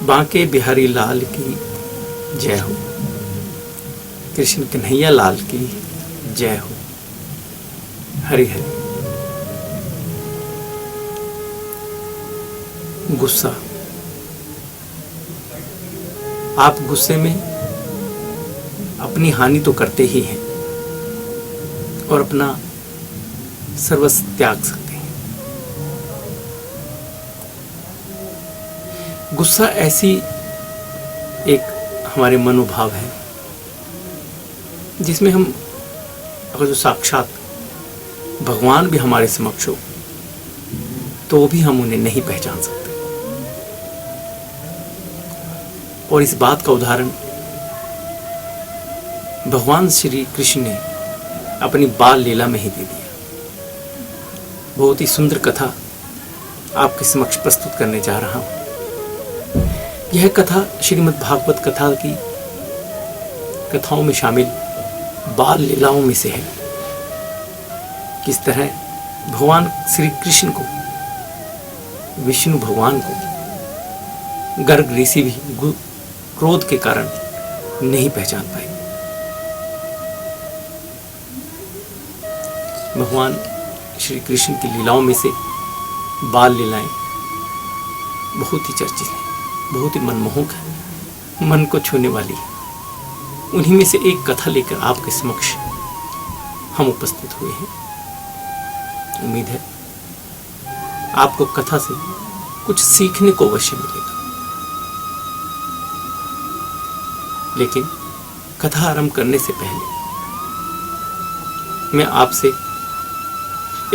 बांके बिहारी लाल की जय हो, कृष्ण कन्हैया लाल की जय हो। हरि हरि। गुस्सा। आप गुस्से में अपनी हानि तो करते ही हैं और अपना सर्वस्व त्याग सकते हैं। गुस्सा ऐसी एक हमारे मनोभाव है जिसमें हम अगर जो साक्षात भगवान भी हमारे समक्ष हो तो भी हम उन्हें नहीं पहचान सकते। और इस बात का उदाहरण भगवान श्री कृष्ण ने अपनी बाल लीला में ही दे दिया। बहुत ही सुंदर कथा आपके समक्ष प्रस्तुत करने जा रहा हूं। यह कथा श्रीमद् भागवत कथा की कथाओं में शामिल बाल लीलाओं में से है। किस तरह भगवान श्री कृष्ण को, विष्णु भगवान को गर्ग ऋषि भी क्रोध के कारण नहीं पहचान पाए। भगवान श्री कृष्ण की लीलाओं में से बाल लीलाएं बहुत ही चर्चित हैं, बहुत ही मनमोहक है, मन को छूने वाली है। उन्हीं में से एक कथा लेकर आपके समक्ष हम उपस्थित हुए हैं। उम्मीद है आपको कथा से कुछ सीखने को अवश्य मिलेगा। लेकिन कथा आरंभ करने से पहले मैं आपसे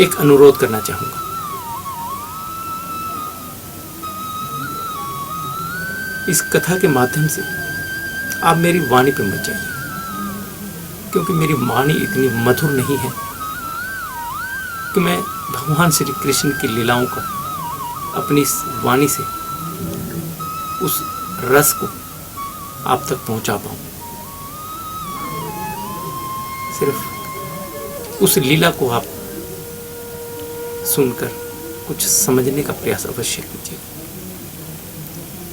एक अनुरोध करना चाहूंगा। इस कथा के माध्यम से आप मेरी वाणी पर मत जाइए, क्योंकि मेरी वाणी इतनी मधुर नहीं है कि मैं भगवान श्री कृष्ण की लीलाओं का अपनी इस वाणी से उस रस को आप तक पहुंचा पाऊं। सिर्फ उस लीला को आप सुनकर कुछ समझने का प्रयास अवश्य कीजिए।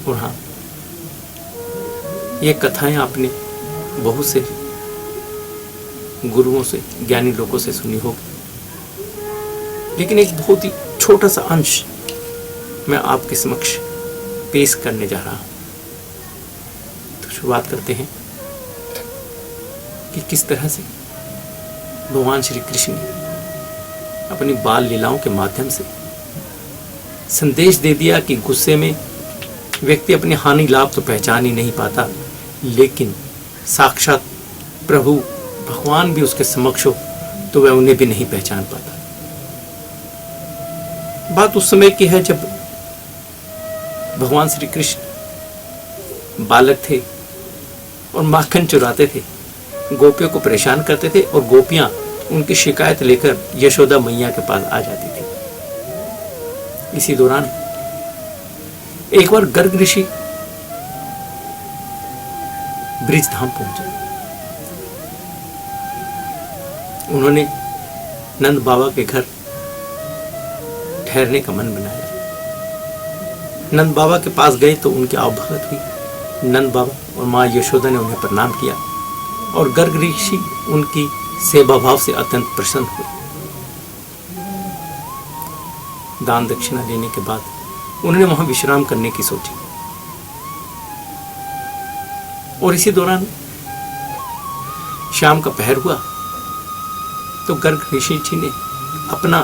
और हाँ, ये कथाएं आपने बहुत से गुरुओं से, ज्ञानी लोगों से सुनी होगी, लेकिन एक बहुत ही छोटा सा अंश मैं आपके समक्ष पेश करने जा रहा हूं। तो शुरुआत करते हैं कि किस तरह से भगवान श्री कृष्ण ने अपनी बाल लीलाओं के माध्यम से संदेश दे दिया कि गुस्से में व्यक्ति अपनी हानि लाभ तो पहचान ही नहीं पाता, लेकिन साक्षात प्रभु भगवान भी उसके समक्ष हो तो वह उन्हें भी नहीं पहचान पाता। बात उस समय की है जब भगवान श्री कृष्ण बालक थे और माखन चुराते थे, गोपियों को परेशान करते थे और गोपियां उनकी शिकायत लेकर यशोदा मैया के पास आ जाती थी। इसी दौरान एक बार गर्ग ऋषि ब्रिज धाम पहुंचे। उन्होंने नंद बाबा के घर ठहरने का मन बनाया। नंद बाबा के पास गए तो उनकी आवभगत हुई। नंद बाबा और माँ यशोदा ने उन्हें प्रणाम किया और गर्ग ऋषि उनकी सेवा भाव से अत्यंत प्रसन्न हुए। दान दक्षिणा लेने के बाद उन्होंने वहां विश्राम करने की सोची। और इसी दौरान शाम का पहर हुआ तो गर्ग ऋषि जी ने अपना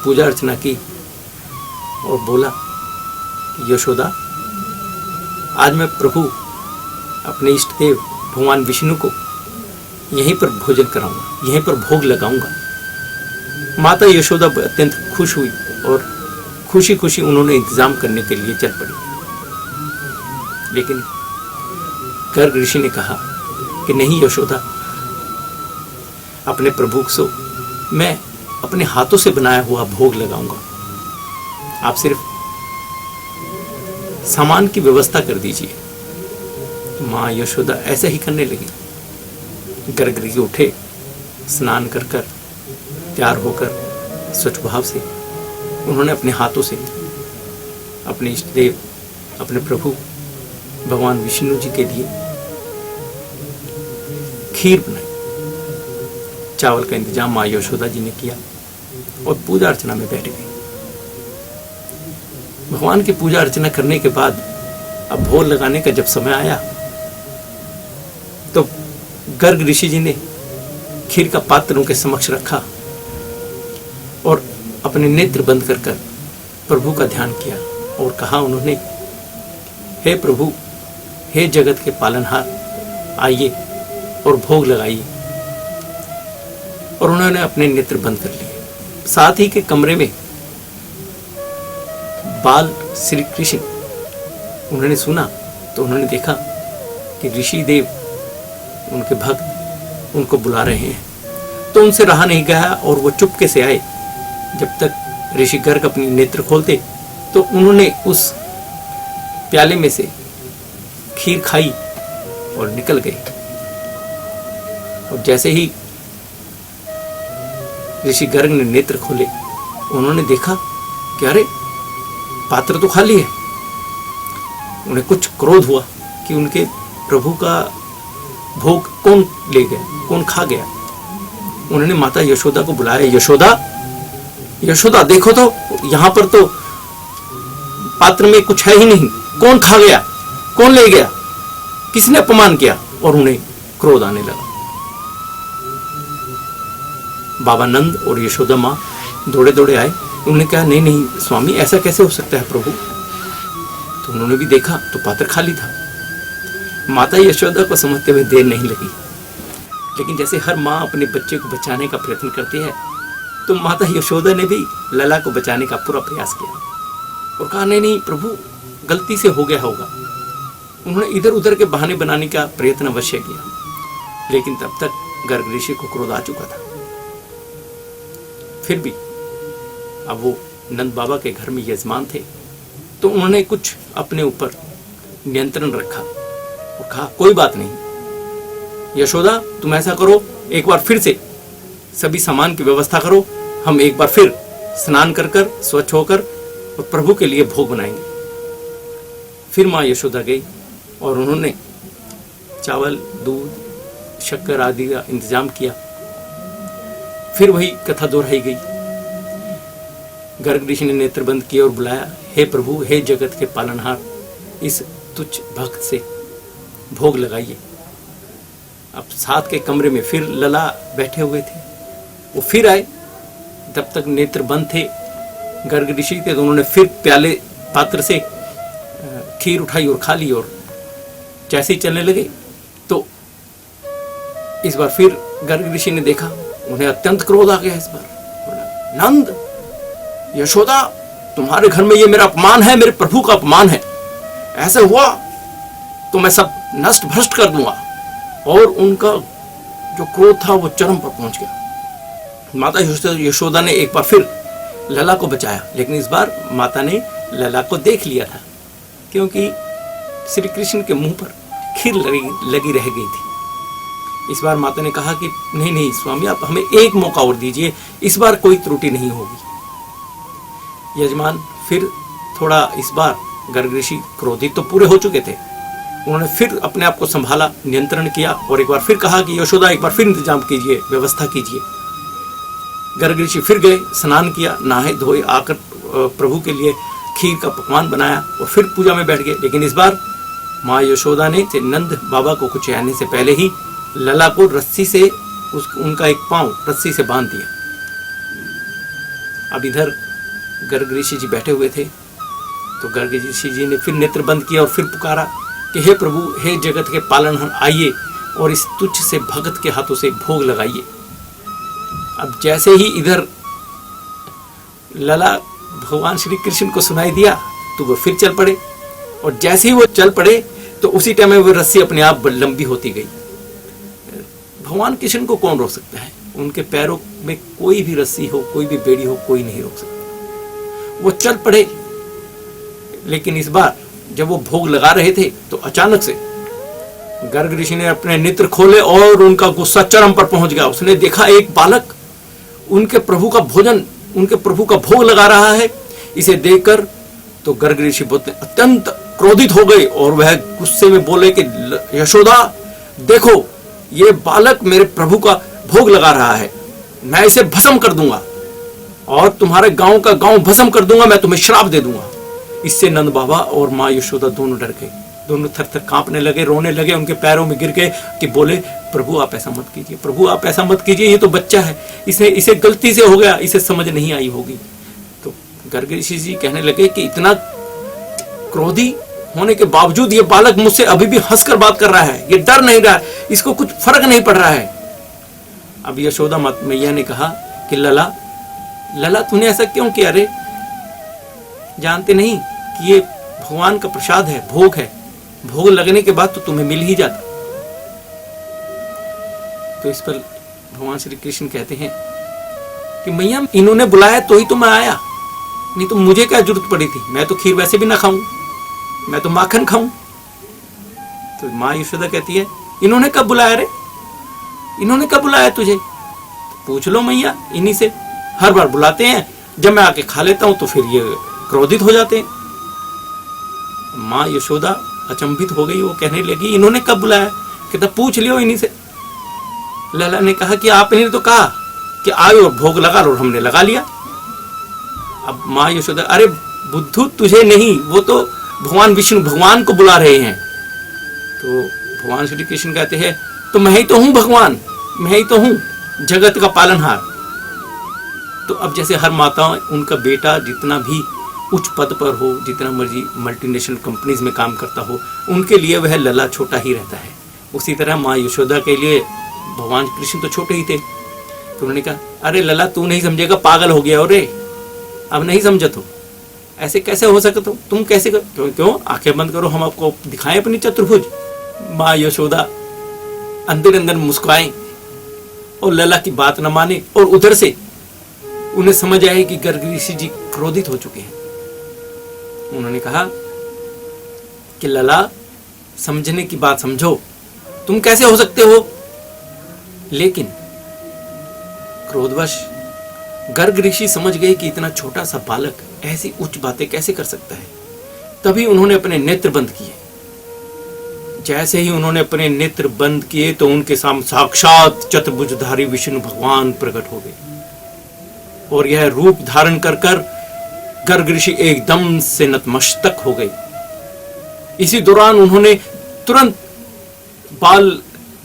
पूजा अर्चना की और बोला कि यशोदा, आज मैं प्रभु अपने इष्ट देव भगवान विष्णु को यहीं पर भोजन कराऊंगा, यहीं पर भोग लगाऊंगा। माता यशोदा अत्यंत खुश हुई और खुशी खुशी उन्होंने इंतजाम करने के लिए चल पड़ी। लेकिन गर्ग ऋषि ने कहा कि नहीं यशोदा, अपने प्रभु को मैं अपने हाथों से बनाया हुआ भोग लगाऊंगा, आप सिर्फ सामान की व्यवस्था कर दीजिए। माँ यशोदा ऐसा ही करने लगी। गर्ग ऋषि उठे, स्नान कर कर तैयार होकर स्वच्छ भाव से उन्होंने अपने हाथों से अपने इष्ट देव अपने प्रभु भगवान विष्णु जी के लिए खीर बनाई। चावल का इंतजाम माँ यशोदा जी ने किया और पूजा अर्चना में बैठ गई। भगवान की पूजा अर्चना करने के बाद अब भोग लगाने का जब समय आया तो गर्ग ऋषि जी ने खीर का पात्र उनके समक्ष रखा और अपने नेत्र बंद कर प्रभु का ध्यान किया और कहा उन्होंने, हे प्रभु, हे जगत के पालनहार, आइए और भोग लगाइए। और उन्होंने अपने नेत्र बंद कर लिए। साथ ही के कमरे में बाल श्री कृष्ण उन्होंने सुना तो उन्होंने देखा कि ऋषि देव उनके भक्त उनको बुला रहे हैं। तो उनसे रहा नहीं गया और वो चुपके से आए। जब तक ऋषि गर्ग अपने नेत्र खोलते तो उन्होंने उस प्याले में से खीर खाई और निकल गए। और जैसे ही ऋषि गर्ग ने नेत्र खोले उन्होंने देखा कि अरे पात्र तो खाली है। उन्हें कुछ क्रोध हुआ कि उनके प्रभु का भोग कौन ले गया, कौन खा गया। उन्होंने माता यशोदा को बुलाया, यशोदा, यशोदा देखो तो यहां पर तो पात्र में कुछ है ही नहीं, कौन खा गया, कौन ले गया, किसने अपमान किया। और उन्हें क्रोध आने लगा। बाबा नंद और यशोदा माँ दौड़े दौड़े आए। उन्होंने कहा, नहीं नहीं स्वामी, ऐसा कैसे हो सकता है प्रभु। तो उन्होंने भी देखा तो पात्र खाली था। माता यशोदा को समझते हुए देर नहीं लगी, लेकिन जैसे हर माँ अपने बच्चे को बचाने का प्रयत्न करती है तो माता यशोदा ने भी लला को बचाने का पूरा प्रयास किया और कहा, नहीं नहीं प्रभु, गलती से हो गया होगा। उन्होंने इधर उधर के बहाने बनाने का प्रयत्न अवश्य किया, लेकिन तब तक गर्ग ऋषि को क्रोध आ चुका था। फिर भी अब वो नंद बाबा के घर में यजमान थे तो उन्होंने कुछ अपने ऊपर नियंत्रण रखा और कहा, कोई बात नहीं यशोदा, तुम ऐसा करो, एक बार फिर से सभी सामान की व्यवस्था करो, हम एक बार फिर स्नान कर कर स्वच्छ होकर और प्रभु के लिए भोग बनाएंगे। फिर माँ यशोदा गई और उन्होंने चावल, दूध, शक्कर आदि का इंतजाम किया। फिर वही कथा दोहराई गई। गर्ग ऋषि ने नेत्र बंद किए और बुलाया, हे प्रभु, हे जगत के पालनहार, इस तुच्छ भक्त से भोग लगाइए। अब साथ के कमरे में फिर लला बैठे हुए थे। वो फिर आए, तब तक नेत्र बंद थे। गर्ग ऋषि थे तो उन्होंने फिर प्याले पात्र से खीर उठाई और खा ली और जैसे ही चलने लगे तो इस बार फिर गर्ग ऋषि ने देखा, उन्हें अत्यंत क्रोध आ गया। इस बार बोला, नंद, यशोदा, तुम्हारे घर में ये मेरा अपमान है, मेरे प्रभु का अपमान है। ऐसा हुआ तो मैं सब नष्ट भ्रष्ट कर दूंगा। और उनका जो क्रोध था वो चरम पर पहुंच गया। माता यशोदा ने एक बार फिर लला को बचाया, लेकिन इस बार माता ने लला को देख लिया था, क्योंकि श्री कृष्ण के मुंह पर खीर लगी रह गई थी। इस बार माता ने कहा कि नहीं नहीं स्वामी, आप हमें एक मौका और दीजिए, इस बार कोई त्रुटि नहीं होगी। यजमान फिर थोड़ा इस बार गर्ग ऋषि क्रोधित तो पूरे हो चुके थे। उन्होंने फिर अपने आप को संभाला, नियंत्रण किया और एक बार फिर कहा कि यशोदा, एक बार फिर इंतजाम कीजिए, व्यवस्था कीजिए। गर्ग ऋषि फिर गए, स्नान किया, नहाए धोए, आकर प्रभु के लिए खीर का पकवान बनाया और फिर पूजा में बैठ गए। लेकिन इस बार माँ यशोदा ने नंद बाबा को कुछ आने से पहले ही लला को रस्सी से उनका एक पांव रस्सी से बांध दिया। अब इधर गर्ग ऋषि जी बैठे हुए थे तो गर्ग ऋषि जी ने फिर नेत्र बंद किया और फिर पुकारा कि हे प्रभु, हे जगत के पालनहार, आइए और इस तुच्छ से भगत के हाथों से भोग लगाइए। अब जैसे ही इधर लला भगवान श्री कृष्ण को सुनाई दिया तो वो फिर चल पड़े और जैसे ही वो चल पड़े तो उसी टाइम में वो रस्सी अपने आप लंबी होती गई। भगवान कृष्ण को कौन रोक सकता है? उनके पैरों में कोई भी रस्सी हो, कोई भी बेड़ी हो, कोई नहीं रोक सकता। वो चल पड़े। लेकिन इस बार जब वो भोग लगा रहे थे तो अचानक से गर्ग ऋषि ने अपने नेत्र खोले और उनका गुस्सा चरम पर पहुंच गया। उसने देखा एक बालक उनके प्रभु का भोजन, उनके प्रभु का भोग लगा रहा है। इसे देखकर तो गर्ग ऋषि अत्यंत क्रोधित हो गए और वह गुस्से में बोले कि यशोदा देखो, ये बालक मेरे प्रभु का भोग लगा रहा है, मैं इसे भस्म कर दूंगा और तुम्हारे गांव का गांव भस्म कर दूंगा, मैं तुम्हें श्राप दे दूंगा। इससे नंद बाबा और माँ यशोदा दोनों डर गए, दोनों थर थर कांपने लगे, रोने लगे, उनके पैरों में गिर गए कि बोले प्रभु आप ऐसा मत कीजिए, प्रभु आप ऐसा मत कीजिए, ये तो बच्चा है, इसे गलती से हो गया, इसे समझ नहीं आई होगी। तो गर्ग ऋषि जी कहने लगे कि इतना क्रोधी होने के बावजूद ये बालक मुझसे अभी भी हंसकर बात कर रहा है, ये डर नहीं रहा है, इसको कुछ फर्क नहीं पड़ रहा है। अब यशोदा मैया ने कहा कि लला लला तूने ऐसा क्यों किया रे? जानते नहीं कि ये भगवान का प्रसाद है, भोग है, भोग लगने के बाद तो तुम्हें मिल ही जाता। तो इस पर भगवान श्री कृष्ण कहते हैं कि मैया इन्होंने बुलाया तो ही तो मैं आया, नहीं तो मुझे क्या जरूरत पड़ी थी, मैं तो खीर वैसे भी ना खाऊं, मैं तो माखन खाऊं। तो माँ यशोदा कहती है इन्होंने कब बुलाया रे, इन्होंने कब बुलाया तुझे? पूछ लो मैया इन्हीं से, हर बार बुलाते हैं, जब मैं आके खा लेता हूं तो फिर ये क्रोधित हो जाते हैं। माँ यशोदा अचंभित हो गई, वो कहने लगी इन्होंने कब बुलाया? कहता पूछ लियो इन्हीं से। लला ने कहा कि आपने तो कहा कि आयो और भोग लगा लो, और हमने लगा लिया। अब माँ यशोदा अरे बुद्धू तुझे नहीं, वो तो भगवान विष्णु भगवान को बुला रहे हैं। तो भगवान श्री कृष्ण कहते हैं तो मैं ही तो हूं भगवान, मैं ही तो हूं जगत का पालनहार। तो अब जैसे हर माताओं उनका बेटा जितना भी उच्च पद पर हो, जितना मर्जी मल्टीनेशनल कंपनीज में काम करता हो, उनके लिए वह लला छोटा ही रहता है। उसी तरह माँ यशोदा के लिए भगवान कृष्ण तो छोटे ही थे। तो उन्होंने कहा अरे लला तू नहीं समझेगा, पागल हो गया हो रे, अब नहीं समझा तो ऐसे कैसे हो सकता, तुम कैसे क्यों आंखें बंद करो, हम आपको दिखाएं अपनी चतुर्भुज। माँ यशोदा अंदर अंदर मुस्कुराए और लला की बात न माने, और उधर से उन्हें समझ आए कि गर्ग ऋषि जी क्रोधित हो चुके हैं। उन्होंने कहा कि लला समझने की बात समझो, तुम कैसे हो सकते हो? लेकिन क्रोधवश गर्ग ऋषि समझ गए कि इतना छोटा सा बालक ऐसी उच्च बातें कैसे कर सकता है। तभी उन्होंने अपने नेत्र बंद किए। जैसे ही उन्होंने अपने नेत्र बंद किए तो उनके सामने साक्षात चतुर्भुजधारी विष्णु भगवान प्रकट हो गए, और यह रूप धारण कर गर्ग ऋषि एकदम से नतमस्तक हो गए। इसी दौरान उन्होंने तुरंत बाल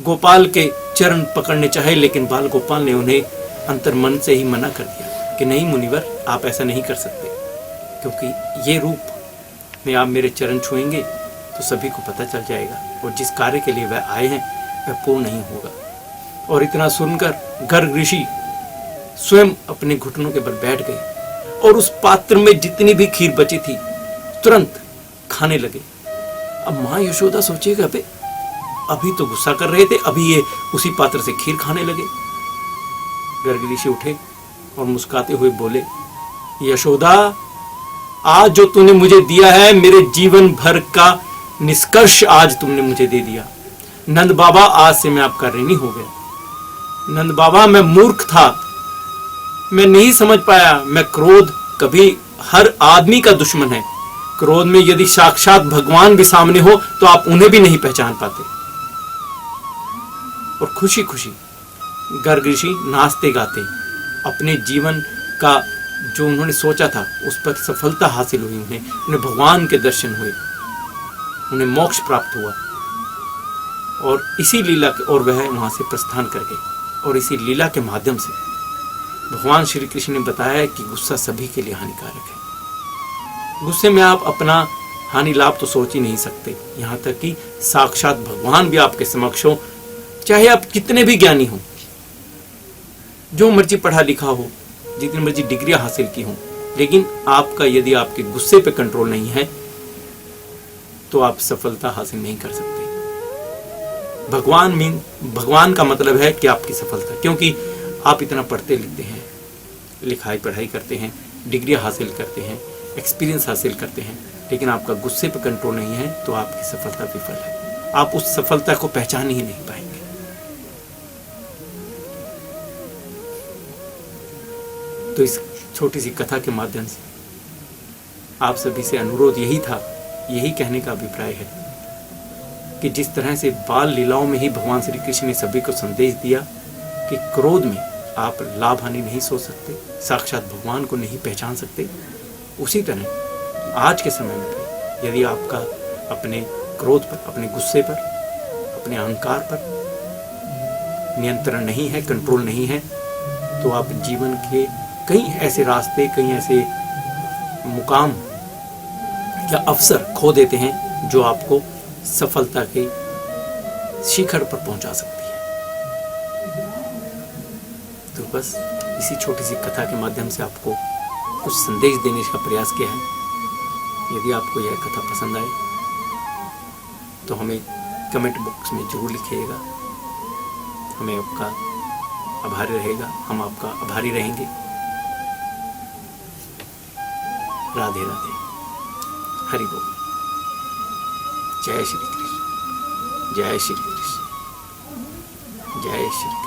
गोपाल के चरण पकड़ने चाहे, लेकिन बाल गोपाल ने उन्हें अंतर मन से ही मना कर दिया कि नहीं मुनिवर, आप ऐसा नहीं कर सकते, क्योंकि ये रूप में आप मेरे चरण छुएंगे तो सभी को पता चल जाएगा, और जिस कार्य के लिए वह आए हैं वह पूर्ण नहीं होगा। और इतना सुनकर गर्ग ऋषि स्वयं अपने घुटनों के बल बैठ गए और उस पात्र में जितनी भी खीर बची थी तुरंत खाने लगे। अब माँ यशोदा सोचेगा अभी तो गुस्सा कर रहे थे, अभी ये उसी पात्र से खीर खाने लगे। गर्ग ऋषि उठे और मुस्कुराते हुए बोले यशोदा, आज जो तूने मुझे दिया है मेरे जीवन भर का निष्कर्ष आज तुमने मुझे दे दिया। नंद बाबा, आज से मैं आपका ऋणी हो गया। नंद बाबा, मैं मूर्ख था, मैं नहीं समझ पाया, मैं क्रोध कभी हर आदमी का दुश्मन है। क्रोध में यदि साक्षात भगवान भी सामने हो तो आप उन्हें भी नहीं पहचान पाते। और खुशी खुशी गर्ग ऋषि नाचते गाते अपने जीवन का जो उन्होंने सोचा था उस पर सफलता हासिल हुई। उन्हें भगवान के दर्शन हुए, उन्हें मोक्ष प्राप्त हुआ, और इसी लीला और वह वहां से प्रस्थान कर गए। और इसी लीला के माध्यम से भगवान श्री कृष्ण ने बताया कि गुस्सा सभी के लिए हानिकारक है। गुस्से में आप अपना हानि लाभ तो सोच ही नहीं सकते, यहाँ तक कि साक्षात भगवान भी आपके समक्ष हो, चाहे आप कितने भी ज्ञानी हो, जो मर्जी पढ़ा लिखा हो, जितनी मर्जी डिग्रियां हासिल की हो, लेकिन आपका यदि आपके गुस्से पे कंट्रोल नहीं है तो आप सफलता हासिल नहीं कर सकते। भगवान का मतलब है कि आपकी सफलता, क्योंकि आप इतना पढ़ते लिखते हैं, लिखाई पढ़ाई करते हैं, डिग्रियां हासिल करते हैं, एक्सपीरियंस हासिल करते हैं, लेकिन आपका गुस्से पे कंट्रोल नहीं है तो आपकी सफलता विफल है। आप उस सफलता को पहचान ही नहीं पाएंगे। तो इस छोटी सी कथा के माध्यम से आप सभी से अनुरोध यही था यही कहने का अभिप्राय है कि जिस तरह से बाल लीलाओं में ही भगवान श्री कृष्ण ने सभी को संदेश दिया कि क्रोध में आप लाभ हानि नहीं सोच सकते, साक्षात भगवान को नहीं पहचान सकते, उसी तरह आज के समय में भी यदि आपका अपने क्रोध पर, अपने गुस्से पर, अपने अहंकार पर नियंत्रण नहीं है, कंट्रोल नहीं है, तो आप जीवन के कई ऐसे रास्ते, कई ऐसे मुकाम या अवसर खो देते हैं जो आपको सफलता के शिखर पर पहुंचा सकती है। तो बस इसी छोटी सी कथा के माध्यम से आपको कुछ संदेश देने का प्रयास किया है। यदि आपको यह कथा पसंद आए तो हमें कमेंट बॉक्स में जरूर लिखिएगा। हमें आपका आभारी रहेगा, हम आपका आभारी रहेंगे। राधे राधे, हरि बोल, जय श्री कृष्ण, जय श्री कृष्ण, जय श्री कृष्ण।